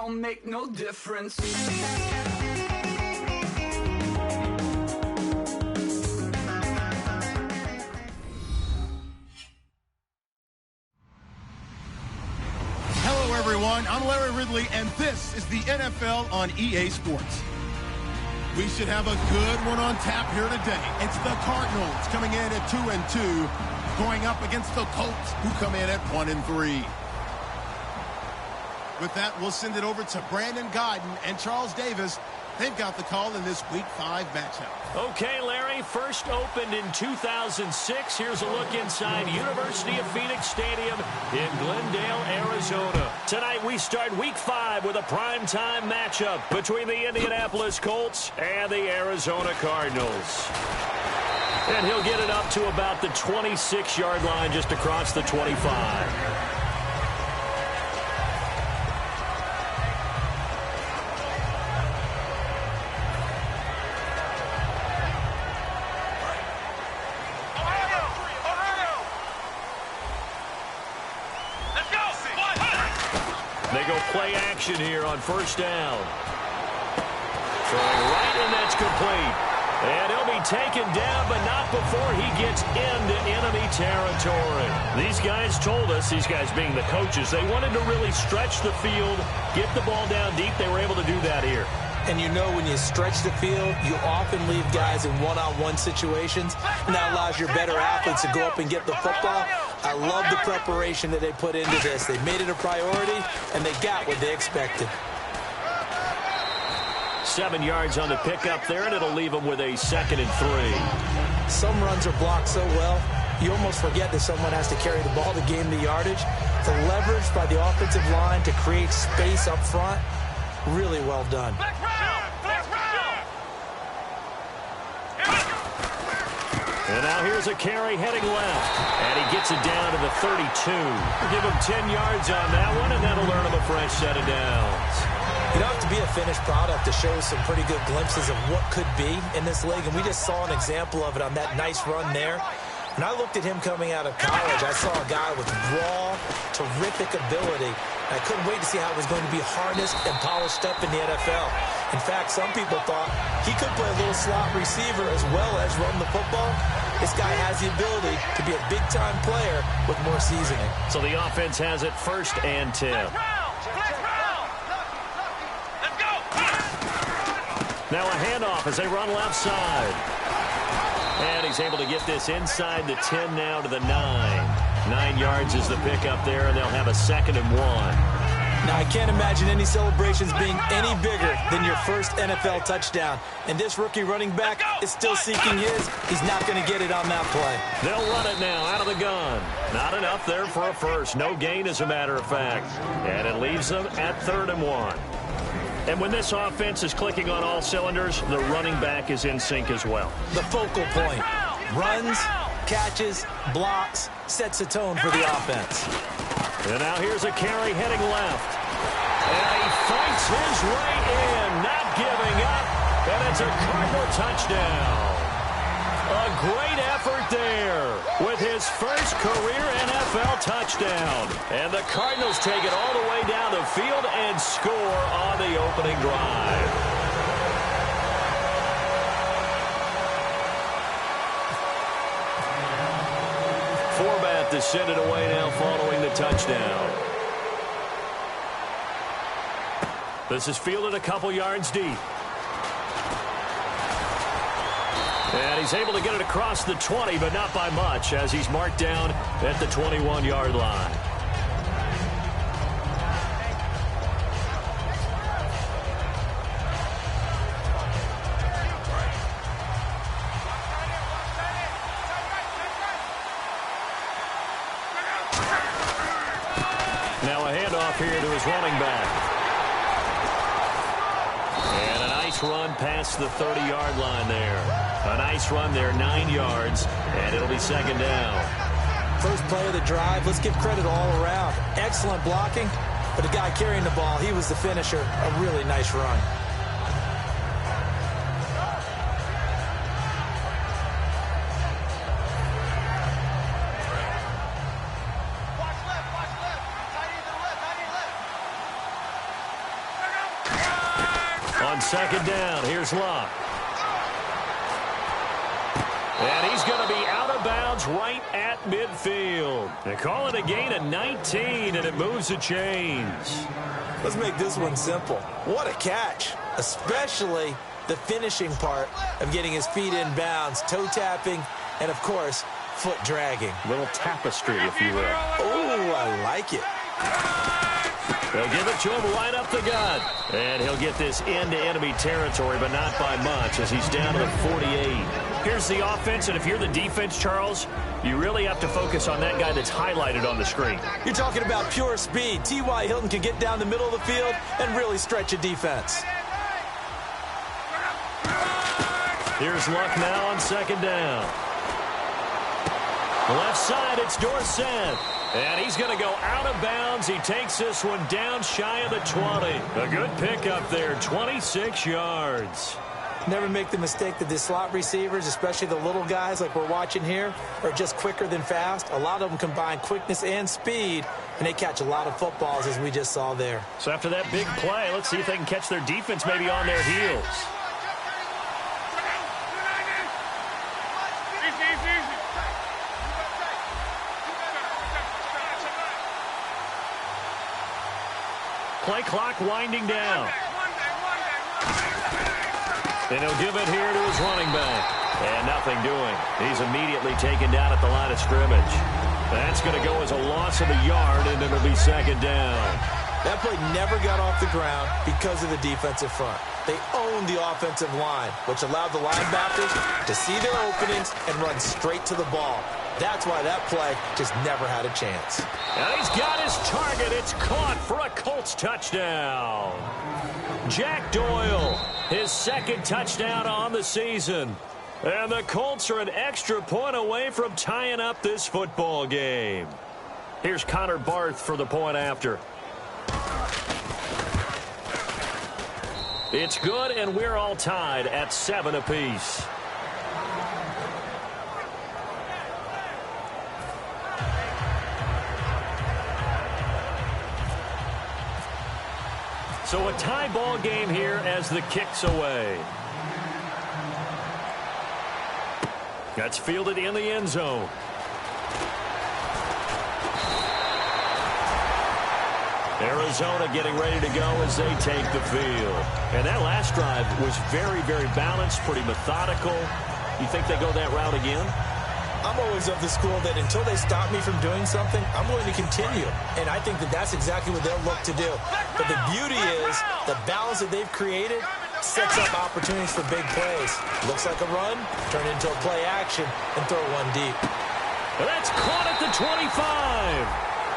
don't make no difference. Hello, everyone. I'm Larry Ridley, and this is the NFL on EA Sports. We should have a good one on tap here today. It's the Cardinals coming in at 2-2, going up against the Colts, who come in at 1-3. With that, we'll send it over to Brandon Godden and Charles Davis. They've got the call in this Week 5 matchup. Okay, Larry, first opened in 2006. Here's a look inside University of Phoenix Stadium in Glendale, Arizona. Tonight we start Week 5 with a primetime matchup between the Indianapolis Colts and the Arizona Cardinals. And he'll get it up to about the 26-yard line, just across the 25. Play action here on first down. Throwing right, and that's complete. And he'll be taken down, but not before he gets into enemy territory. These guys told us, these guys being the coaches, they wanted to really stretch the field, get the ball down deep. They were able to do that here. And you know, when you stretch the field, you often leave guys in one-on-one situations, and that allows your better athletes to go up and get the football. I love the preparation that they put into this. They made it a priority, and they got what they expected. 7 yards on the pickup there, and it'll leave them with a 2nd and 3. Some runs are blocked so well, you almost forget that someone has to carry the ball to gain the yardage. The leverage by the offensive line to create space up front, really well done. And now here's a carry heading left. And he gets it down to the 32. Give him 10 yards on that one, and that'll earn him a fresh set of downs. You don't have to be a finished product to show some pretty good glimpses of what could be in this league. And we just saw an example of it on that nice run there. When I looked at him coming out of college, I saw a guy with raw, terrific ability. I couldn't wait to see how it was going to be harnessed and polished up in the NFL. In fact, some people thought he could play a little slot receiver as well as run the football. This guy has the ability to be a big-time player with more seasoning. So the offense has it 1st and 10. Now a handoff as they run left side. And he's able to get this inside the 10 now to the 9. 9 yards is the pickup there, and they'll have a 2nd and 1. Now, I can't imagine any celebrations being any bigger than your first NFL touchdown. And this rookie running back is still seeking his. He's not going to get it on that play. They'll run it now out of the gun. Not enough there for a first. No gain, as a matter of fact. And it leaves them at 3rd and 1. And when this offense is clicking on all cylinders, the running back is in sync as well. The focal point. Runs, catches, blocks, sets a tone for the offense. And now here's a carry heading left. And he fights his way in, not giving up. And it's a Cardinal touchdown. A great effort there with his first career NFL touchdown. And the Cardinals take it all the way down the field and score on the opening drive. Forbat to send it away now following the touchdown. This is fielded a couple yards deep. And he's able to get it across the 20, but not by much, as he's marked down at the 21-yard line. Now a handoff here to his running back. And a nice run past the 30-yard line there. A nice run there, 9 yards, and it'll be 2nd down. First play of the drive, let's give credit all around. Excellent blocking, but the guy carrying the ball, he was the finisher. A really nice run. On second down, here's Luck. And he's going to be out of bounds right at midfield. They call it a gain of 19, and it moves the chains. Let's make this one simple. What a catch, especially the finishing part of getting his feet in bounds, toe tapping, and, of course, foot dragging. Little tapestry, if you will. Oh, I like it. They'll give it to him right up the gut. And he'll get this into enemy territory, but not by much, as he's down to the 48. Here's the offense, and if you're the defense, Charles, you really have to focus on that guy that's highlighted on the screen. You're talking about pure speed. T.Y. Hilton can get down the middle of the field and really stretch a defense. Here's Luck now on second down. Left side, it's Dorsett. And he's going to go out of bounds. He takes this one down shy of the 20. A good pickup there, 26 yards. Never make the mistake that the slot receivers, especially the little guys like we're watching here, are just quicker than fast. A lot of them combine quickness and speed, and they catch a lot of footballs, as we just saw there. So after that big play, let's see if they can catch their defense maybe on their heels. Play clock winding down. And he'll give it here to his running back. And nothing doing. He's immediately taken down at the line of scrimmage. That's going to go as a loss of a yard, and it'll be second down. That play never got off the ground because of the defensive front. They owned the offensive line, which allowed the linebackers to see their openings and run straight to the ball. That's why that play just never had a chance. And he's got his target. It's caught for a Colts touchdown. Jack Doyle, his second touchdown on the season. And the Colts are an extra point away from tying up this football game. Here's Connor Barth for the point after. It's good, and we're all tied at 7 apiece. So a tie ball game here as the kick's away. That's fielded in the end zone. Arizona getting ready to go as they take the field. And that last drive was very, very balanced, pretty methodical. You think they go that route again? I'm always of the school that until they stop me from doing something, I'm going to continue. And I think that that's exactly what they'll look to do. But the beauty is the balance that they've created sets up opportunities for big plays. Looks like a run, turn into a play action, and throw one deep. That's caught at the 25.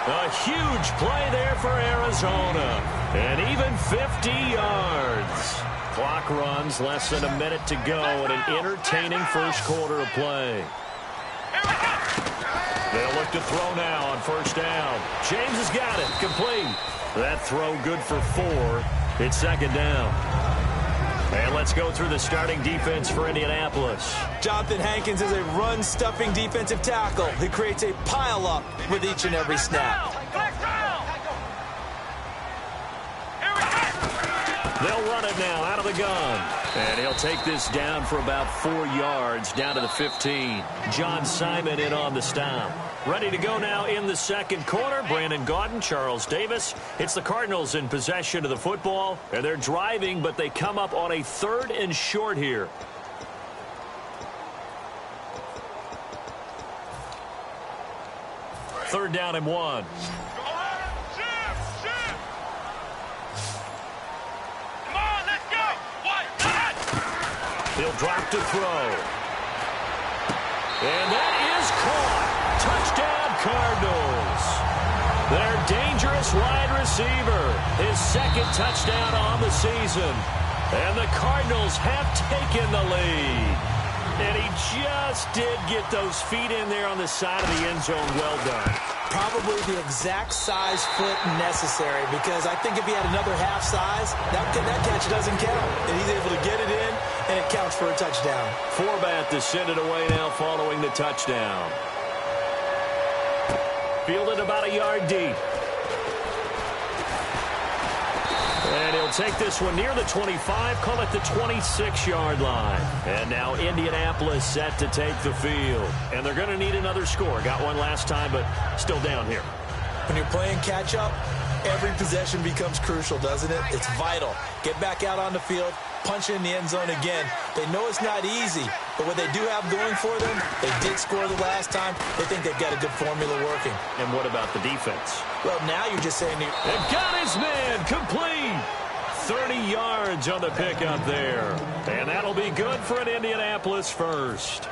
A huge play there for Arizona. And even 50 yards. Clock runs, less than a minute to go, and an entertaining first quarter of play. They'll look to throw now on first down. James has got it. Complete. That throw good for 4. It's second down. And let's go through the starting defense for Indianapolis. Jonathan Hankins is a run-stuffing defensive tackle who creates a pile-up with each and every snap. They'll run it now out of the gun. And he'll take this down for about 4 yards, down to the 15. John Simon in on the stop. Ready to go now in the second quarter. Brandon Gaudin, Charles Davis. It's the Cardinals in possession of the football. And they're driving, but they come up on a 3rd and short here. Third down and 1. He'll drop to throw. And that is caught. Touchdown, Cardinals. Their dangerous wide receiver. His second touchdown on the season. And the Cardinals have taken the lead. And he just did get those feet in there on the side of the end zone. Well done. Probably the exact size foot necessary, because I think if he had another half size, that catch doesn't count. And he's able to get it in, and it counts for a touchdown. Forbat to send it away now following the touchdown. Fielded about a yard deep. And he'll take this one near the 25, call it the 26-yard line. And now Indianapolis set to take the field. And they're going to need another score. Got one last time, but still down here. When you're playing catch-up, every possession becomes crucial, doesn't it? It's vital. Get back out on the field, punch it in the end zone again. They know it's not easy, but what they do have going for them, they did score the last time. They think they've got a good formula working. And what about the defense? Well, now you're just saying... They've got his man complete. 30 yards on the pickup there. And that'll be good for an Indianapolis first.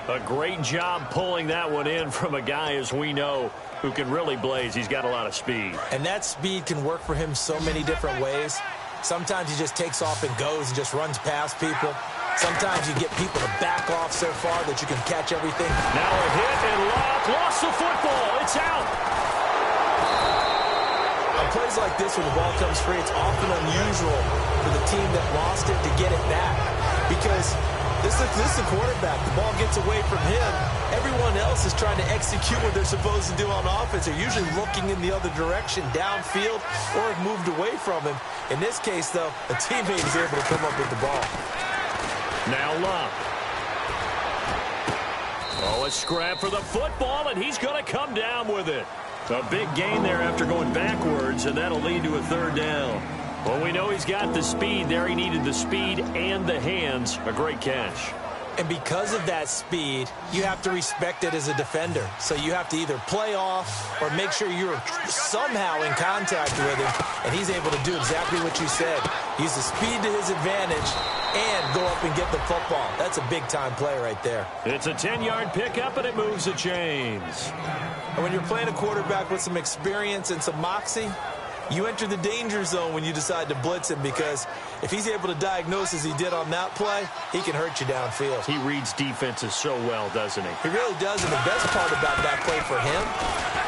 A great job pulling that one in from a guy, as we know, who can really blaze. He's got a lot of speed. And that speed can work for him so many different ways. Sometimes he just takes off and goes and just runs past people. Sometimes you get people to back off so far that you can catch everything. Now a hit and lost the football. It's out. On plays like this, when the ball comes free, it's often unusual for the team that lost it to get it back. Because this is a quarterback. The ball gets away from him. Everyone else is trying to execute what they're supposed to do on offense. They're usually looking in the other direction, downfield, or have moved away from him. In this case, though, a teammate is able to come up with the ball. Now Love. Oh, a scrap for the football, and he's going to come down with it. A big gain there after going backwards, and that'll lead to a third down. Well, we know he's got the speed there. He needed the speed and the hands. A great catch. And because of that speed, you have to respect it as a defender. So you have to either play off or make sure you're somehow in contact with him. And he's able to do exactly what you said. Use the speed to his advantage and go up and get the football. That's a big-time play right there. It's a 10-yard pickup, and it moves the chains. And when you're playing a quarterback with some experience and some moxie, you enter the danger zone when you decide to blitz him, because if he's able to diagnose as he did on that play, he can hurt you downfield. He reads defenses so well, doesn't he? He really does, and the best part about that play for him,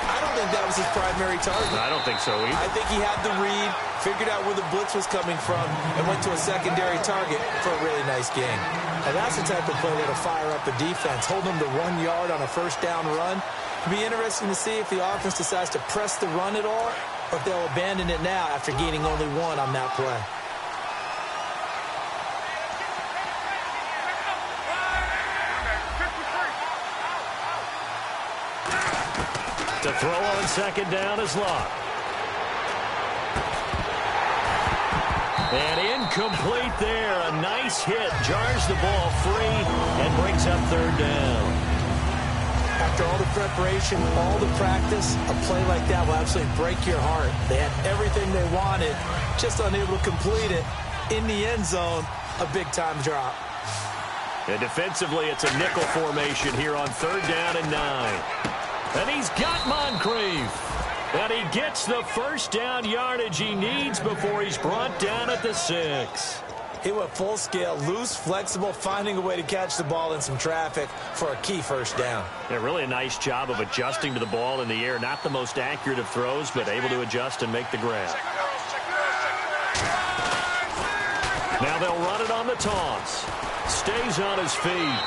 I don't think that was his primary target. I don't think so either. I think he had the read, figured out where the blitz was coming from, and went to a secondary target for a really nice gain. And that's the type of play that'll fire up a defense, hold them to 1 yard on a first down run. It'll be interesting to see if the offense decides to press the run at all, or if they'll abandon it now after gaining only one on that play. To throw on second down is Locke. And incomplete there. A nice hit. Jars the ball free and brings up third down. After all the preparation, all the practice, a play like that will absolutely break your heart. They had everything they wanted, just unable to complete it. In the end zone, a big-time drop. And defensively, it's a nickel formation here on third down and 9. And he's got Moncrief. And he gets the first down yardage he needs before he's brought down at the 6. He went full scale, loose, flexible, finding a way to catch the ball in some traffic for a key first down. Yeah, really a nice job of adjusting to the ball in the air. Not the most accurate of throws, but able to adjust and make the grab. Now they'll run it on the toss. Stays on his feet.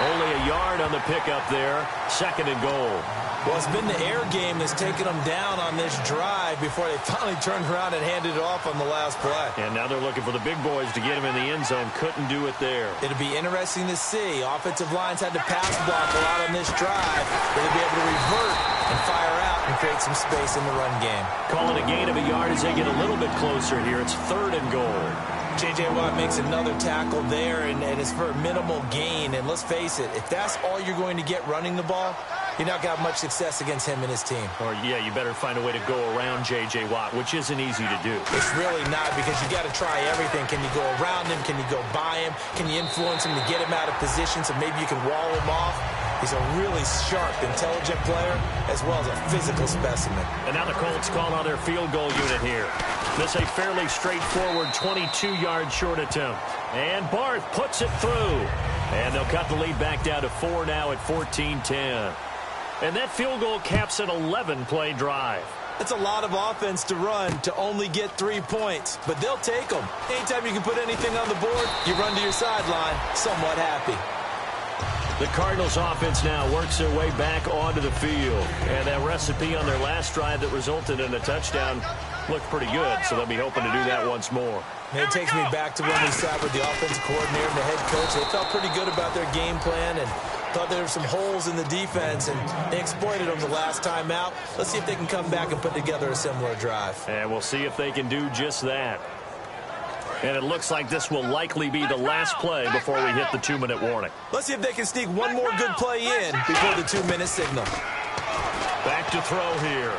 Only a yard on the pickup there. Second and goal. Well, it's been the air game that's taken them down on this drive before they finally turned around and handed it off on the last play. And now they're looking for the big boys to get him in the end zone. Couldn't do it there. It'll be interesting to see. Offensive lines had to pass block a lot on this drive. They'll be able to revert and fire out and create some space in the run game. Calling a gain of a yard as they get a little bit closer here. It's third and goal. J.J. Watt makes another tackle there, and it's for a minimal gain. And let's face it, if that's all you're going to get running the ball, you're not going to have much success against him and his team. Or, yeah, you better find a way to go around J.J. Watt, which isn't easy to do. It's really not, because you got to try everything. Can you go around him? Can you go by him? Can you influence him to get him out of position so maybe you can wall him off? He's a really sharp, intelligent player, as well as a physical specimen. And now the Colts call on their field goal unit here. This a fairly straightforward 22-yard short attempt. And Barth puts it through. And they'll cut the lead back down to 4 now at 14-10. And that field goal caps an 11-play drive. That's a lot of offense to run to only get 3 points, but they'll take them. Anytime you can put anything on the board, you run to your sideline somewhat happy. The Cardinals offense now works their way back onto the field. And that recipe on their last drive that resulted in a touchdown looked pretty good, so they'll be hoping to do that once more. It takes me back to when we sat with the offensive coordinator and the head coach. They felt pretty good about their game plan and thought there were some holes in the defense, and they exploited them the last time out. Let's see if they can come back and put together a similar drive. And we'll see if they can do just that. And it looks like this will likely be the last play before we hit the 2-minute warning. Let's see if they can sneak one more good play in before the 2-minute signal. Back to throw here.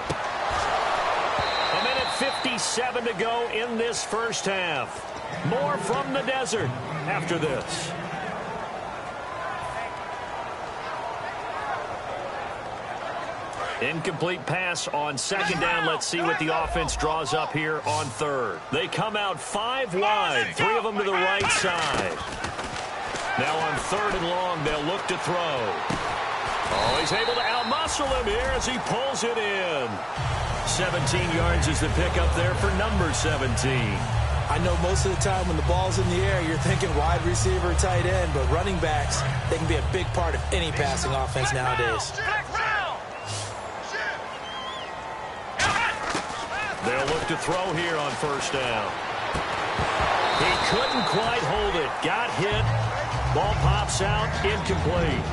1:57 to go in this first half. More from the desert after this. Incomplete pass on second down. Let's see what the offense draws up here on third. They come out 5 wide, 3 of them to the right side. Now on third and long, they'll look to throw. Oh, he's able to outmuscle him here as he pulls it in. 17 yards is the pickup there for number 17. I know most of the time when the ball's in the air, you're thinking wide receiver, tight end, but running backs, they can be a big part of any passing offense nowadays. They'll look to throw here on first down. He couldn't quite hold it. Got hit. Ball pops out. Incomplete.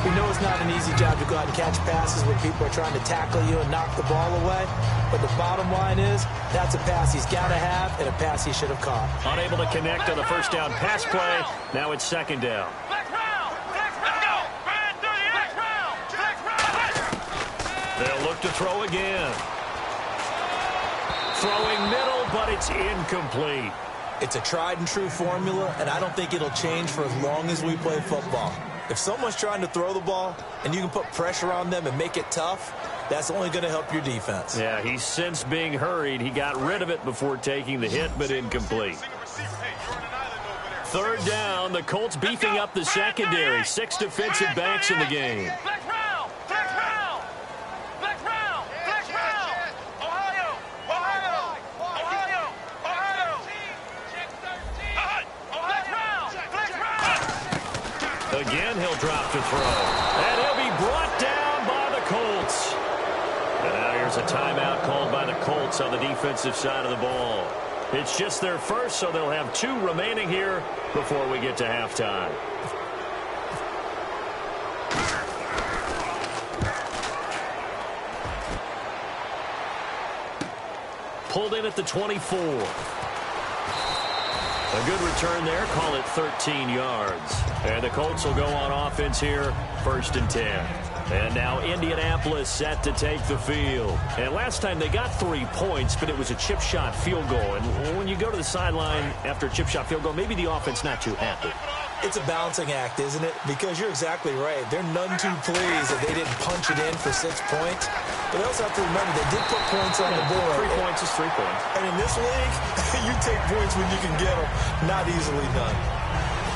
We know it's not an easy job to go out and catch passes when people are trying to tackle you and knock the ball away. But the bottom line is, that's a pass he's got to have and a pass he should have caught. Unable to connect on the first down pass play. Now it's second down. They'll look to throw again. Throwing middle, but it's incomplete. It's a tried-and-true formula, and I don't think it'll change for as long as we play football. If someone's trying to throw the ball and you can put pressure on them and make it tough, that's only going to help your defense. Yeah, he's since being hurried. He got rid of it before taking the hit, but incomplete. Third down, the Colts beefing up the secondary. 6 defensive backs in the game. Again, he'll drop to throw. And he'll be brought down by the Colts. And now here's a timeout called by the Colts on the defensive side of the ball. It's just their first, so they'll have 2 remaining here before we get to halftime. Pulled in at the 24. A good return there. Call it 13 yards. And the Colts will go on offense here, 1st and 10. And now Indianapolis set to take the field. And last time they got 3 points, but it was a chip shot field goal. And when you go to the sideline after a chip shot field goal, maybe the offense not too happy. It's a balancing act, isn't it? Because you're exactly right. They're none too pleased that they didn't punch it in for 6 points. But they also have to remember they did put points on the board. 3 points is 3 points. And in this league, you take points when you can get them. Not easily done.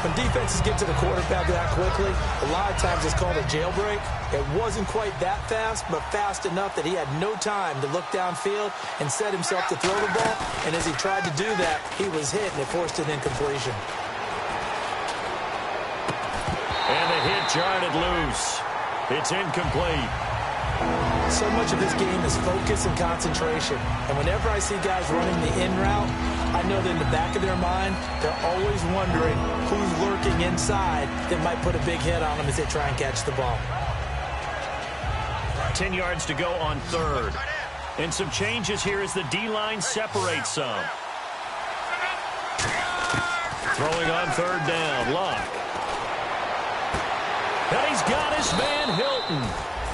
When defenses get to the quarterback that quickly, a lot of times it's called a jailbreak. It wasn't quite that fast, but fast enough that he had no time to look downfield and set himself to throw the ball. And as he tried to do that, he was hit and it forced an incompletion. And the hit jarred it loose. It's incomplete. So much of this game is focus and concentration. And whenever I see guys running the in route, I know that in the back of their mind, they're always wondering who's lurking inside that might put a big hit on them as they try and catch the ball. 10 yards to go on third. And some changes here as the D-line separates some. Throwing on third down, Luck. And he's got his man Hilton.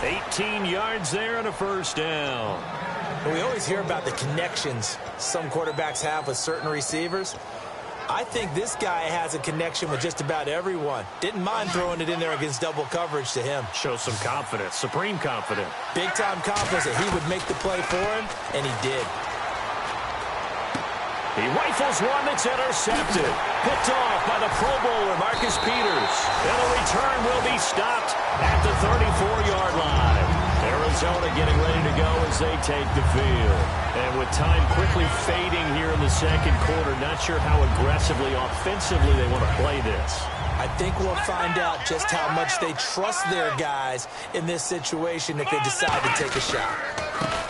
18 yards there and a first down. We always hear about the connections some quarterbacks have with certain receivers. I think this guy has a connection with just about everyone. Didn't mind throwing it in there against double coverage to him. Shows some confidence, supreme confidence. Big-time confidence that he would make the play for him, and he did. He rifles one that's intercepted. Picked off by the Pro Bowler, Marcus Peters. And the return will be stopped at the 34-yard line. Arizona getting ready to go as they take the field. And with time quickly fading here in the second quarter, not sure how aggressively, offensively they want to play this. I think we'll find out just how much they trust their guys in this situation if they decide to take a shot.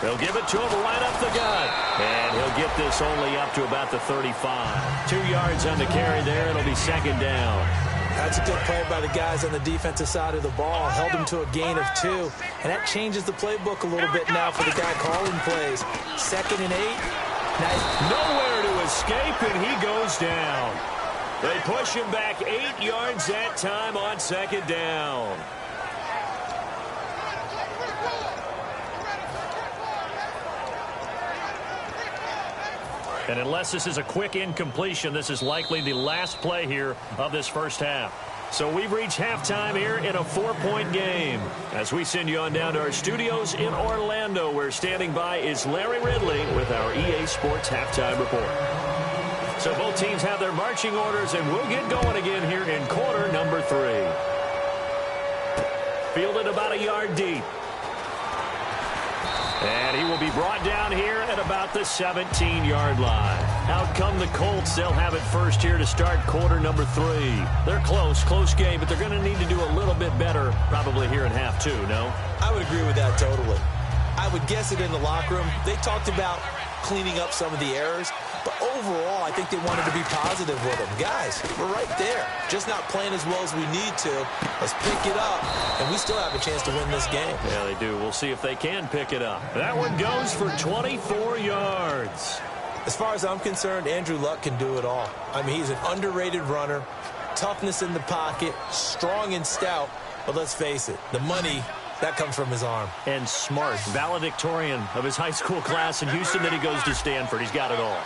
They'll give it to him right up the gut. And he'll get this only up to about the 35. 2 yards on the carry there. It'll be second down. That's a good play by the guys on the defensive side of the ball. Held them to a gain of 2. And that changes the playbook a little bit now for the guy calling plays. 2nd and 8. Nice. Nowhere to escape, and he goes down. They push him back 8 yards that time on second down. And unless this is a quick incompletion, this is likely the last play here of this first half. So we've reached halftime here in a 4-point game. As we send you on down to our studios in Orlando, where standing by is Larry Ridley with our EA Sports Halftime Report. So both teams have their marching orders, and we'll get going again here in quarter number 3. Fielded about a yard deep. And he will be brought down here at about the 17-yard line. Out come the Colts. They'll have it first here to start quarter number 3. They're close game, but they're going to need to do a little bit better probably here in half 2, no? I would agree with that totally. I would guess it in the locker room. They talked about cleaning up some of the errors, but overall, I think they wanted to be positive with them. Guys, we're right there. Just not playing as well as we need to. Let's pick it up, and we still have a chance to win this game. Yeah, they do. We'll see if they can pick it up. That one goes for 24 yards. As far as I'm concerned, Andrew Luck can do it all. I mean, he's an underrated runner, toughness in the pocket, strong and stout, but let's face it, the money, that comes from his arm. And smart, valedictorian of his high school class in Houston, then he goes to Stanford. He's got it all.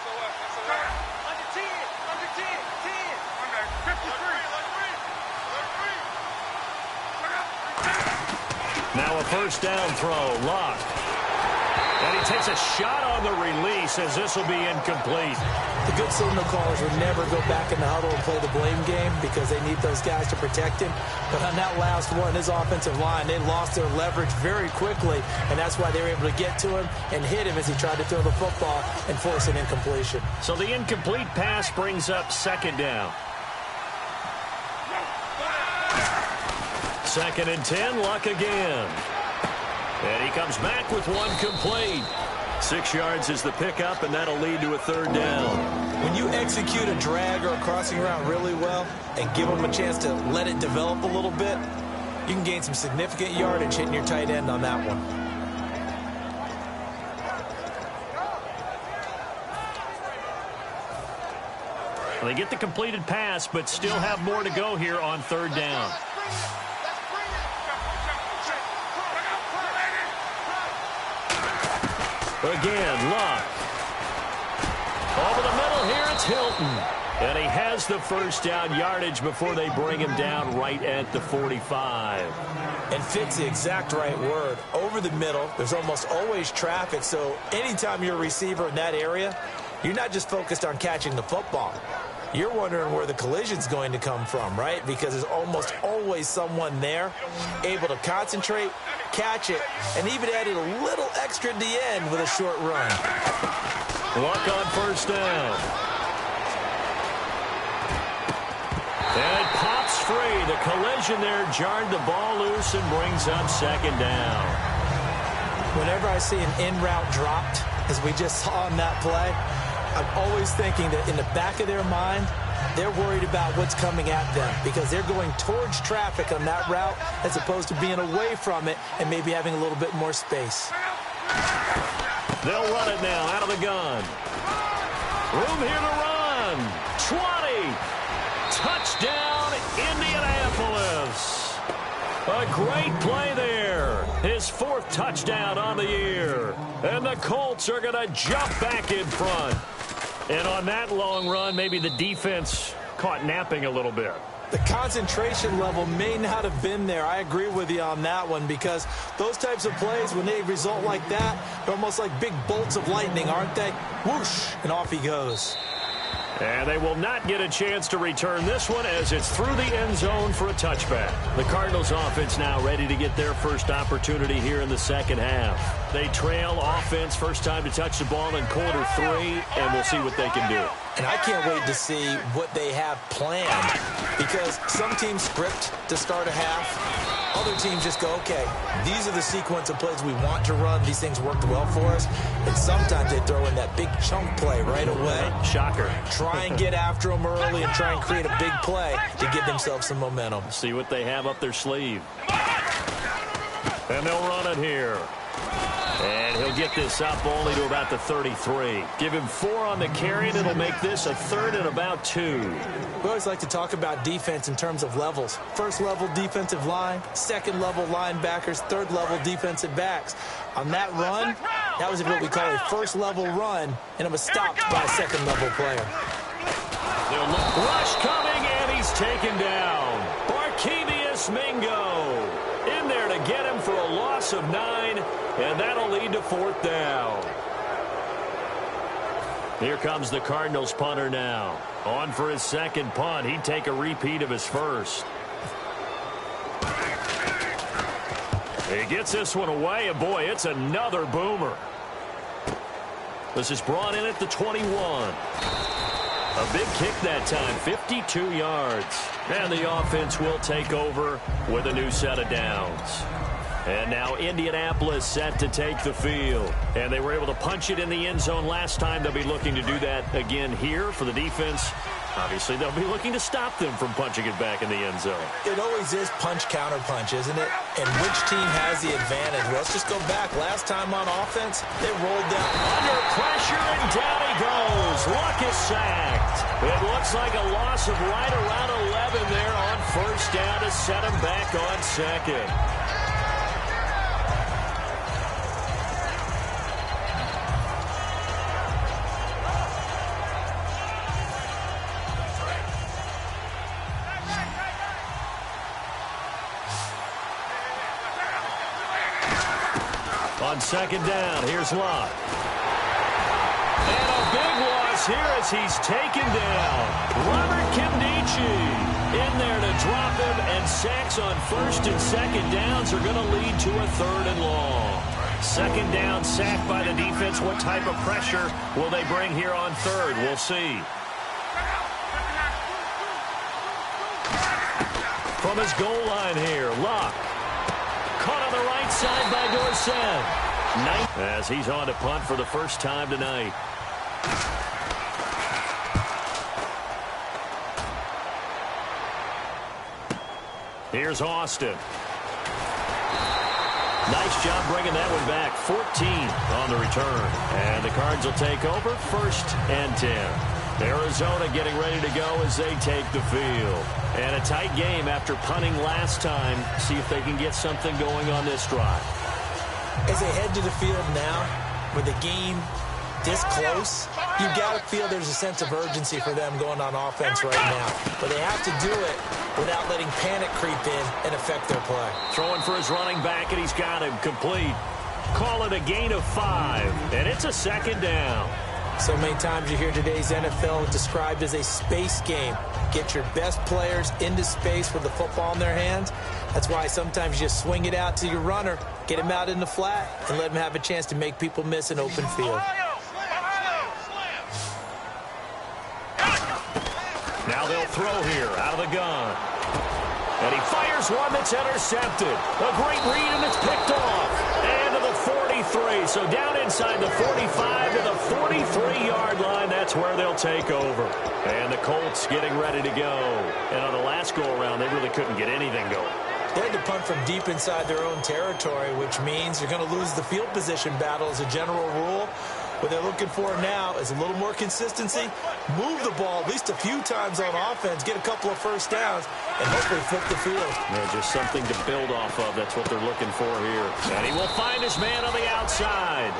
Now a first down throw, Luck. And he takes a shot on the release as this will be incomplete. The good signal callers would never go back in the huddle and play the blame game because they need those guys to protect him. But on that last one, his offensive line, they lost their leverage very quickly, and that's why they were able to get to him and hit him as he tried to throw the football and force an incompletion. So the incomplete pass brings up second down. 2nd and 10, Luck again. And he comes back with one complete. 6 yards is the pickup, and that'll lead to a third down. When you execute a drag or a crossing route really well and give them a chance to let it develop a little bit, you can gain some significant yardage hitting your tight end on that one. Well, they get the completed pass, but still have more to go here on third down. Again, Luck. Over the middle here, it's Hilton. And he has the first down yardage before they bring him down right at the 45. And fit's the exact right word. Over the middle, there's almost always traffic, so anytime you're a receiver in that area, you're not just focused on catching the football. You're wondering where the collision's going to come from, right? Because there's almost always someone there able to concentrate, catch it, and even added a little extra at the end with a short run. Luck on first down. And it pops free. The collision there jarred the ball loose and brings up second down. Whenever I see an in-route dropped, as we just saw in that play, I'm always thinking that in the back of their mind, they're worried about what's coming at them because they're going towards traffic on that route as opposed to being away from it and maybe having a little bit more space. They'll run it now out of the gun. Room here to run. 20. Touchdown, Indianapolis. A great play there. His 4th touchdown on the year. And the Colts are going to jump back in front. And on that long run, maybe the defense caught napping a little bit. The concentration level may not have been there. I agree with you on that one because those types of plays, when they result like that, they're almost like big bolts of lightning, aren't they? Whoosh, and off he goes. And they will not get a chance to return this one as it's through the end zone for a touchback. The Cardinals offense now ready to get their first opportunity here in the second half. They trail offense, first time to touch the ball in quarter 3, and we'll see what they can do. And I can't wait to see what they have planned, because some teams script to start a half. Other teams just go, okay, these are the sequence of plays we want to run. These things worked well for us. And sometimes they throw in that big chunk play right away. Shocker. Try and get after them early and try and create a big play to give themselves some momentum. See what they have up their sleeve. And they'll run it here. And he'll get this up only to about the 33. Give him 4 on the carry, and it'll make this a 3rd and about 2. We always like to talk about defense in terms of levels. First level defensive line, second level linebackers, third level defensive backs. On that run, that was what we call a first level run, and it was stopped by a second level player. Rush coming, and he's taken down. Barkevius Mingo in there to get him for a loss of 9, and that'll lead to 4th down. Here comes the Cardinals punter now. On for his second punt. He'd take a repeat of his first. He gets this one away, and boy, it's another boomer. This is brought in at the 21. A big kick that time, 52 yards. And the offense will take over with a new set of downs. And now Indianapolis set to take the field. And they were able to punch it in the end zone last time. They'll be looking to do that again here for the defense. Obviously, they'll be looking to stop them from punching it back in the end zone. It always is punch-counter-punch, isn't it? And which team has the advantage? Well, let's just go back. Last time on offense, they rolled down. Under pressure, and down he goes. Luck is sacked. It looks like a loss of right around 11 there on first down to set him back on second. On second down, here's Luck. And a big loss here as he's taken down. Robert Kimdichie in there to drop him, and sacks on first and second downs are going to lead to a 3rd and long. Second down, sack by the defense. What type of pressure will they bring here on 3rd? We'll see. From his goal line here, Luck. Caught on the right side by Dorsett. As he's on to punt for the first time tonight. Here's Austin. Nice job bringing that one back. 14 on the return. And the Cards will take over 1st and 10. Arizona getting ready to go as they take the field. And a tight game after punting last time. See if they can get something going on this drive. As they head to the field now, with the game this close, you got to feel there's a sense of urgency for them going on offense right now. But they have to do it without letting panic creep in and affect their play. Throwing for his running back, and he's got him complete. Call it a gain of 5, and it's a second down. So many times you hear today's NFL described as a space game. Get your best players into space with the football in their hands. That's why sometimes you just swing it out to your runner, get him out in the flat, and let him have a chance to make people miss an open field. Now they'll throw here out of the gun. And he fires one that's intercepted. A great read, and it's picked off. And to the 43. So down inside the 45 to the 43-yard line. That's where they'll take over. And the Colts getting ready to go. And on the last go-around, they really couldn't get anything going. They had to punt from deep inside their own territory, which means you're going to lose the field position battle as a general rule. What they're looking for now is a little more consistency, move the ball at least a few times on offense, get a couple of first downs, and hopefully flip the field. Yeah, just something to build off of. That's what they're looking for here. And he will find his man on the outside.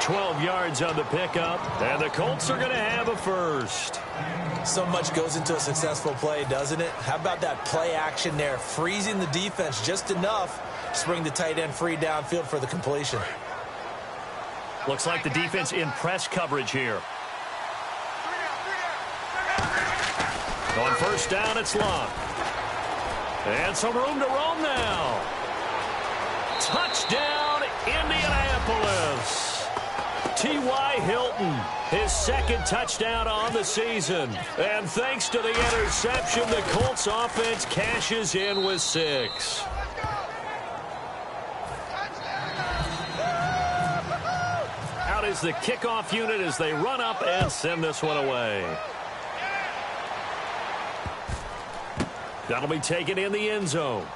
12 yards on the pickup, and the Colts are going to have a first. So much goes into a successful play, doesn't it? How about that play action there, freezing the defense just enough to bring the tight end free downfield for the completion. Looks like the defense in press coverage here. On first down, it's Locke. And some room to roam now. Touchdown, Indianapolis. T.Y. Hilton, his second touchdown on the season. And thanks to the interception, the Colts offense cashes in with 6. Out is the kickoff unit as they run up and send this one away. That'll be taken in the end zone.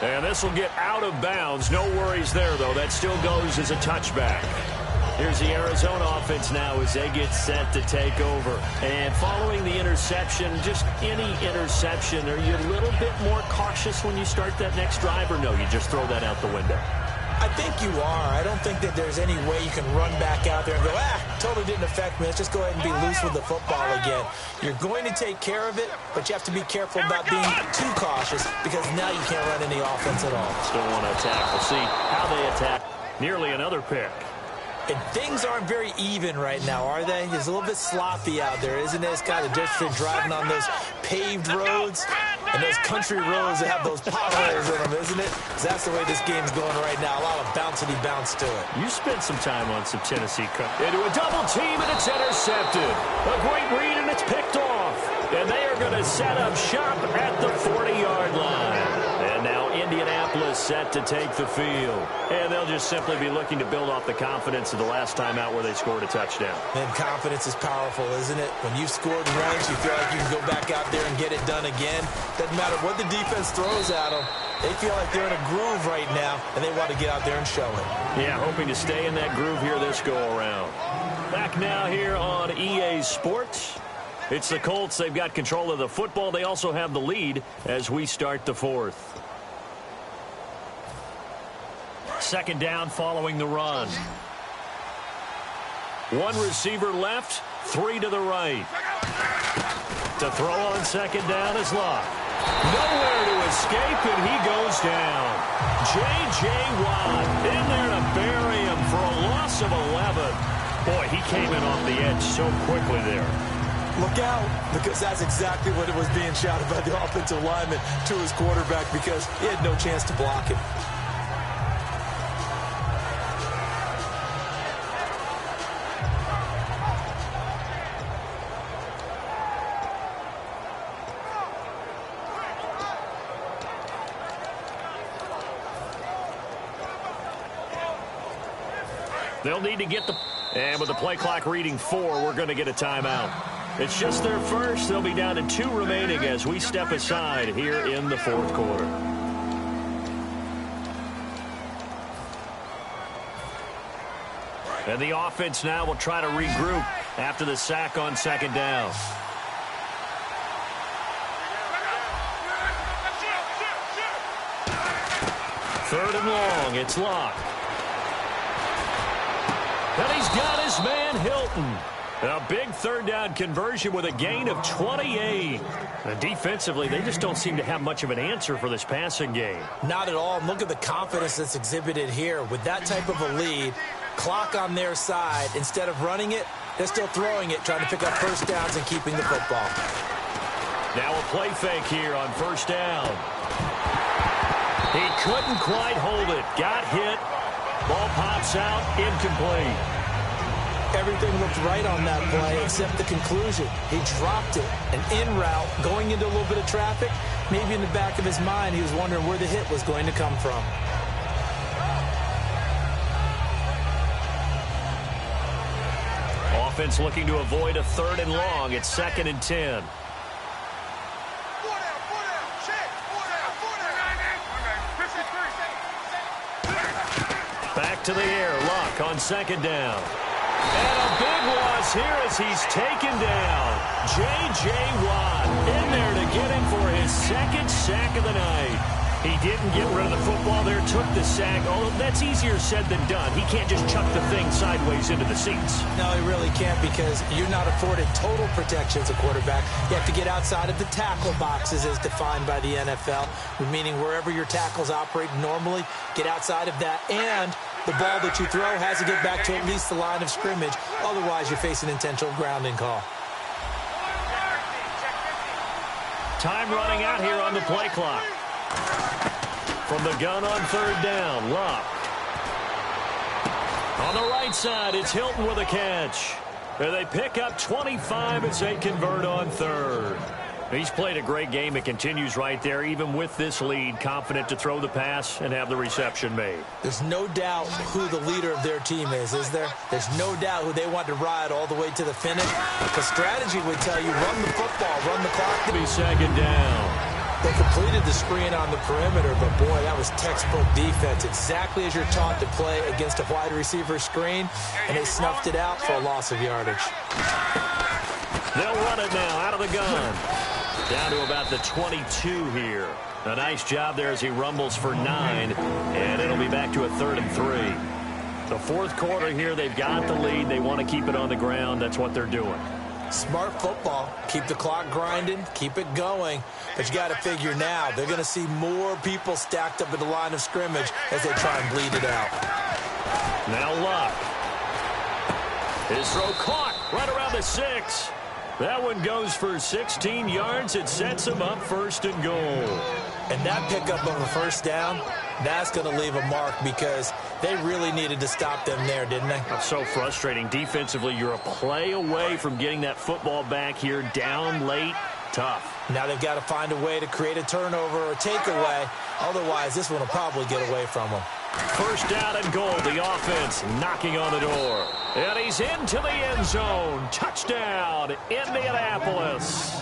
And this will get out of bounds. No worries there, though. That still goes as a touchback. Here's the Arizona offense now as they get set to take over. And following the interception, just any interception, are you a little bit more cautious when you start that next drive, or no, you just throw that out the window? I think you are. I don't think that there's any way you can run back out there and go, totally didn't affect me. Let's just go ahead and be loose with the football again. You're going to take care of it, but you have to be careful about being too cautious because now you can't run any offense at all. Still want to attack. We'll see how they attack. Nearly another pick. And things aren't very even right now, are they? It's a little bit sloppy out there, isn't it? It's kind of just for driving on those paved roads and those country roads that have those potholes in them, isn't it? Because that's the way this game's going right now. A lot of bouncy bounce to it. You spent some time on some Tennessee country. Into a double team, and it's intercepted. A great read, and it's picked off. And they are going to set up shop at the 40-yard line. And now Indianapolis set to take the field. And they'll just simply be looking to build off the confidence of the last time out where they scored a touchdown. And confidence is powerful, isn't it? When you've scored once, you feel like you can go back out there and get it done again. Doesn't matter what the defense throws at them. They feel like they're in a groove right now, and they want to get out there and show it. Yeah, hoping to stay in that groove here this go-around. Back now here on EA Sports. It's the Colts. They've got control of the football. They also have the lead as we start the fourth. Second down following the run. One receiver left, 3 to the right. To throw on second down is Locke. Nowhere to escape, and he goes down. J.J. Watt in there to bury him for a loss of 11. Boy, he came in off the edge so quickly there. Look out, because that's exactly what it was being shouted by the offensive lineman to his quarterback because he had no chance to block him. They'll need to get the... And with the play clock reading 4, we're going to get a timeout. It's just their first. They'll be down to 2 remaining as we step aside here in the fourth quarter. And the offense now will try to regroup after the sack on second down. Third and long. It's Locke. And he's got his man Hilton. A big third down conversion with a gain of 28. And defensively, they just don't seem to have much of an answer for this passing game. Not at all. Look at the confidence that's exhibited here. With that type of a lead, clock on their side, instead of running it, they're still throwing it, trying to pick up first downs and keeping the football. Now a play fake here on first down. He couldn't quite hold it. Got hit. Ball pops out, incomplete. Everything looked right on that play except the conclusion. He dropped it. And en route, going into a little bit of traffic, maybe in the back of his mind, he was wondering where the hit was going to come from. Offense looking to avoid a third and long. It's 2nd and 10. Back to the air. Locke on second down. And a big loss here as he's taken down. J.J. Watt in there to get him for his second sack of the night. He didn't get rid of the football there, took the sack. Although that's easier said than done. He can't just chuck the thing sideways into the seats. No, he really can't because you're not afforded total protection as a quarterback. You have to get outside of the tackle boxes as defined by the NFL, meaning wherever your tackles operate normally, get outside of that. And the ball that you throw has to get back to at least the line of scrimmage. Otherwise, you're facing intentional grounding call. Time running out here on the play clock. From the gun on third down, Luck. On the right side, it's Hilton with a catch. And they pick up 25 as they convert on third. He's played a great game. It continues right there, even with this lead, confident to throw the pass and have the reception made. There's no doubt who the leader of their team is there? There's no doubt who they want to ride all the way to the finish. The strategy would tell you, run the football, run the clock. To be second down. They completed the screen on the perimeter, but boy, that was textbook defense. Exactly as you're taught to play against a wide receiver screen, and they snuffed it out for a loss of yardage. They'll run it now out of the gun. Down to about the 22 here. A nice job there as he rumbles for 9, and it'll be back to a 3rd and 3. The fourth quarter here, they've got the lead. They want to keep it on the ground. That's what they're doing. Smart football. Keep the clock grinding. Keep it going. But you got to figure now, they're going to see more people stacked up at the line of scrimmage as they try and bleed it out. Now Luck. His throw caught right around the 6. That one goes for 16 yards. It sets him up 1st and goal. And that pickup of a first down, that's going to leave a mark because they really needed to stop them there, didn't they? That's so frustrating. Defensively, you're a play away from getting that football back here down late. Tough. Now they've got to find a way to create a turnover or takeaway. Otherwise, this one will probably get away from them. First down and goal. The offense knocking on the door. And he's into the end zone. Touchdown, Indianapolis.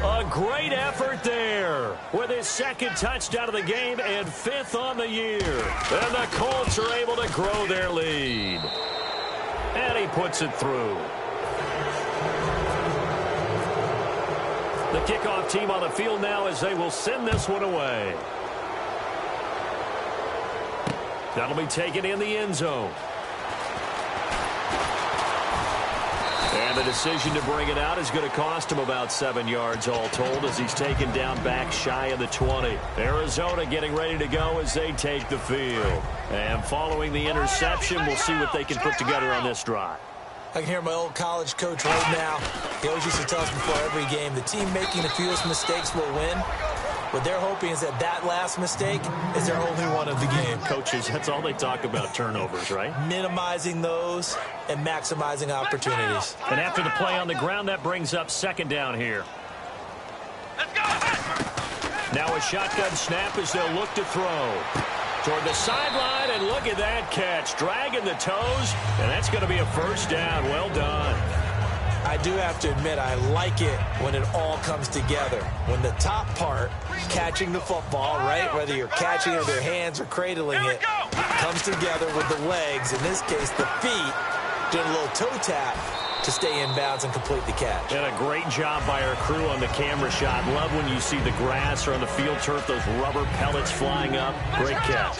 A great effort there with his 2nd touchdown of the game and 5th on the year. And the Colts are able to grow their lead. And he puts it through. The kickoff team on the field now as they will send this one away. That'll be taken in the end zone. And the decision to bring it out is going to cost him about 7 yards all told as he's taken down back shy of the 20. Arizona getting ready to go as they take the field. And following the interception, we'll see what they can put together on this drive. I can hear my old college coach right now. He always used to tell us before every game, the team making the fewest mistakes will win. What they're hoping is that that last mistake is their only one of the game. Coaches, that's all they talk about, turnovers, right? Minimizing those and maximizing opportunities. And after the play on the ground, that brings up 2nd down here. Let's go! Now a shotgun snap as they'll look to throw. Toward the sideline, and look at that catch. Dragging the toes, and that's going to be a first down. Well done. I do have to admit, I like it when it all comes together. When the top part, catching the football, right, whether you're catching it with your hands or cradling it, comes together with the legs, in this case the feet, doing a little toe tap to stay in bounds and complete the catch. And a great job by our crew on the camera shot. Love when you see the grass or on the field turf, those rubber pellets flying up. Great catch.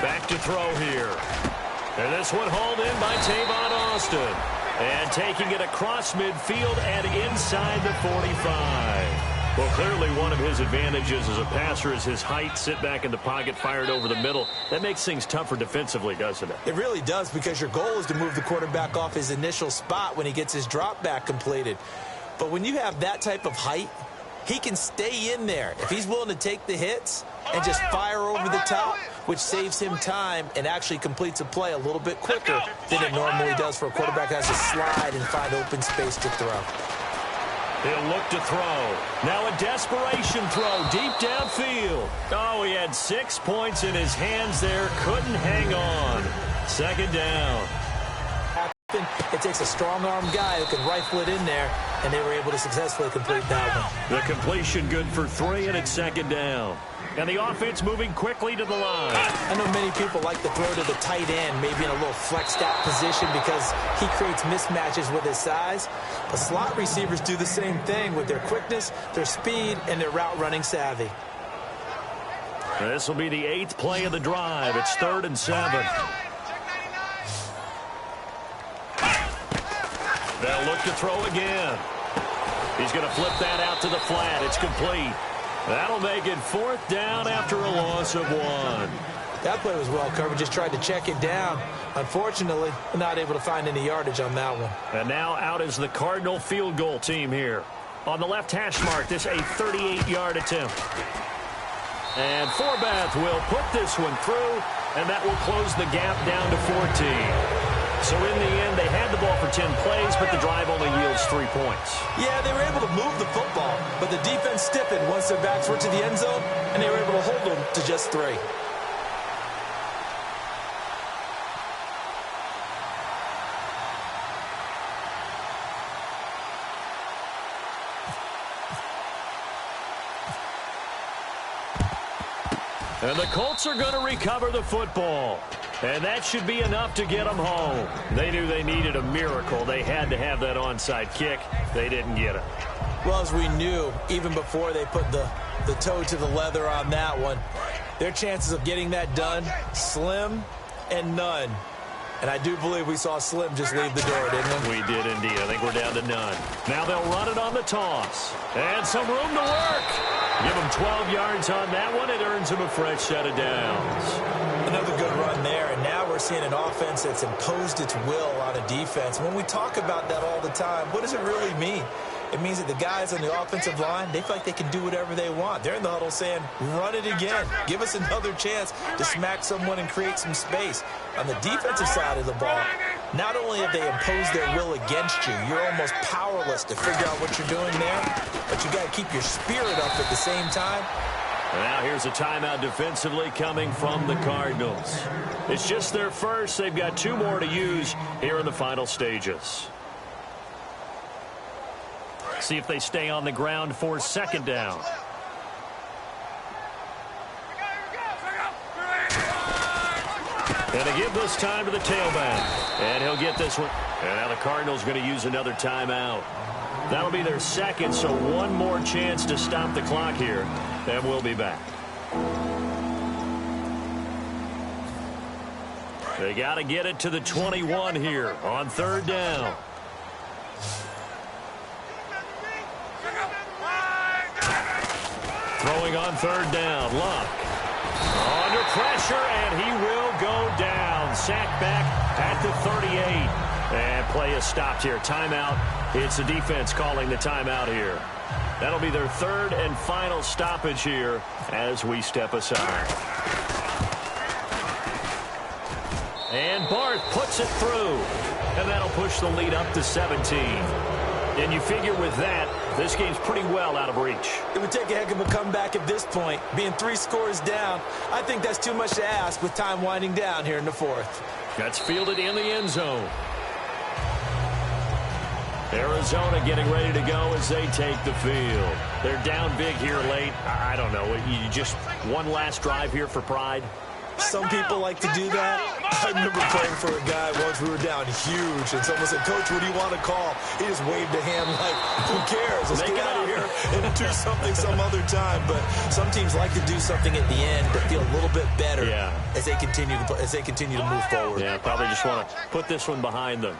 Back to throw here. And this one hauled in by Tavon Austin. And taking it across midfield and inside the 45. Well, clearly one of his advantages as a passer is his height. Sit back in the pocket, fired over the middle. That makes things tougher defensively, doesn't it? It really does, because your goal is to move the quarterback off his initial spot when he gets his drop back completed. But when you have that type of height, he can stay in there if he's willing to take the hits and just fire over the top, which saves him time and actually completes a play a little bit quicker than it normally does for a quarterback that has to slide and find open space to throw. He'll look to throw. Now a desperation throw deep downfield. Oh, he had 6 points in his hands there. Couldn't hang on. 2nd down. It takes a strong-arm guy who can rifle it in there, and they were able to successfully complete that one. The completion good for 3, and it's 2nd down. And the offense moving quickly to the line. I know many people like to throw to the tight end, maybe in a little flexed out position because he creates mismatches with his size. But slot receivers do the same thing with their quickness, their speed, and their route running savvy. This will be the 8th play of the drive. It's 3rd and 7. They'll look to throw again. He's going to flip that out to the flat. It's complete. That'll make it 4th down after a loss of 1. That play was well covered. Just tried to check it down. Unfortunately, not able to find any yardage on that one. And now out is the Cardinal field goal team here. On the left hash mark, this a 38-yard attempt. And Forbath will put this one through, and that will close the gap down to 14. So in the end, they had the ball for 10 plays, but the drive only yields 3 points. Yeah, they were able to move the football, but the defense stiffened once their backs were to the end zone, and they were able to hold them to just 3. And the Colts are going to recover the football. And that should be enough to get them home. They knew they needed a miracle. They had to have that onside kick. They didn't get it. Well, as we knew, even before they put the toe to the leather on that one, their chances of getting that done, slim and none. And I do believe we saw Slim just leave the door, didn't we? We did indeed. I think we're down to none. Now they'll run it on the toss. And some room to work. Give them 12 yards on that one. It earns them a fresh set of downs. Another good run there, and now we're seeing an offense that's imposed its will on a defense. When we talk about that all the time, what does it really mean? It means that the guys on the offensive line, they feel like they can do whatever they want. They're in the huddle saying, run it again. Give us another chance to smack someone and create some space. On the defensive side of the ball, not only have they imposed their will against you, you're almost powerless to figure out what you're doing there, but you got to keep your spirit up at the same time. Now here's a timeout defensively coming from the Cardinals. It's just their first. They've got 2 more to use here in the final stages. See if they stay on the ground for second down. And they give this time to the tailback. And he'll get this one. And now the Cardinals going to use another timeout. That'll be their second, so one more chance to stop the clock here. And we'll be back. They got to get it to the 21 here on third down. Throwing on third down, Luck. Under pressure, and he will go down. Sacked back at the 38. And play is stopped here. Timeout. It's the defense calling the timeout here. That'll be their third and final stoppage here as we step aside. And Barth puts it through. And that'll push the lead up to 17. And you figure with that, this game's pretty well out of reach. It would take a heck of a comeback at this point. Being 3 scores down, I think that's too much to ask with time winding down here in the fourth. That's fielded in the end zone. Arizona getting ready to go as they take the field. They're down big here late. I don't know. You just one last drive here for pride? Some people like to do that. I remember playing for a guy once. We were down huge, and someone said, Coach, what do you want to call? He just waved a hand like, who cares? Let's get out of here and do something some other time. But some teams like to do something at the end to feel a little bit better as they continue to move forward. Yeah, probably just want to put this one behind them.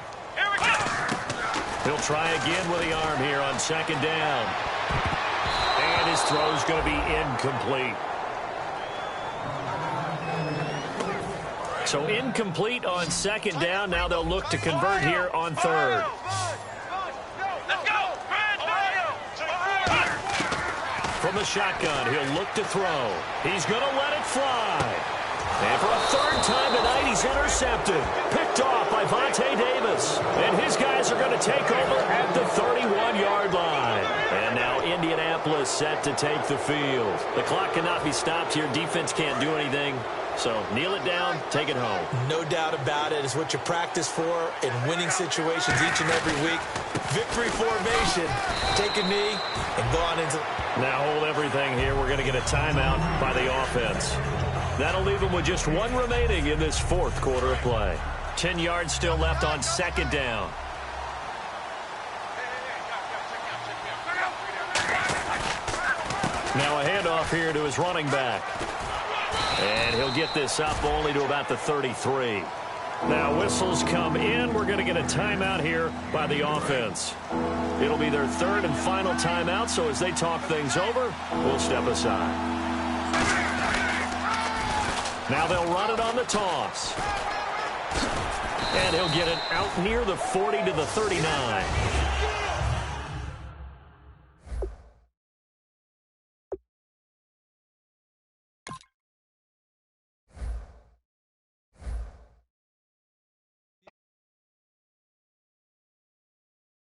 He'll try again with the arm here on second down. And his throw's going to be incomplete. So incomplete on second down. Now they'll look to convert here on third. From the shotgun, he'll look to throw. He's going to let it fly. And for a third time tonight, he's intercepted. Picked off by Vontae Davis. And his guys are going to take over at the 31-yard line. And now Indianapolis set to take the field. The clock cannot be stopped here. Defense can't do anything. So kneel it down, take it home. No doubt about it. It's what you practice for in winning situations each and every week. Victory formation. Take a knee and go on into... Now hold everything here. We're going to get a timeout by the offense. That'll leave them with just one remaining in this fourth quarter of play. 10 yards still left on second down. Now a handoff here to his running back. And he'll get this up only to about the 33. Now whistles come in. We're going to get a timeout here by the offense. It'll be their third and final timeout, so as they talk things over, we'll step aside. Now they'll run it on the toss. And he'll get it out near the 40 to the 39.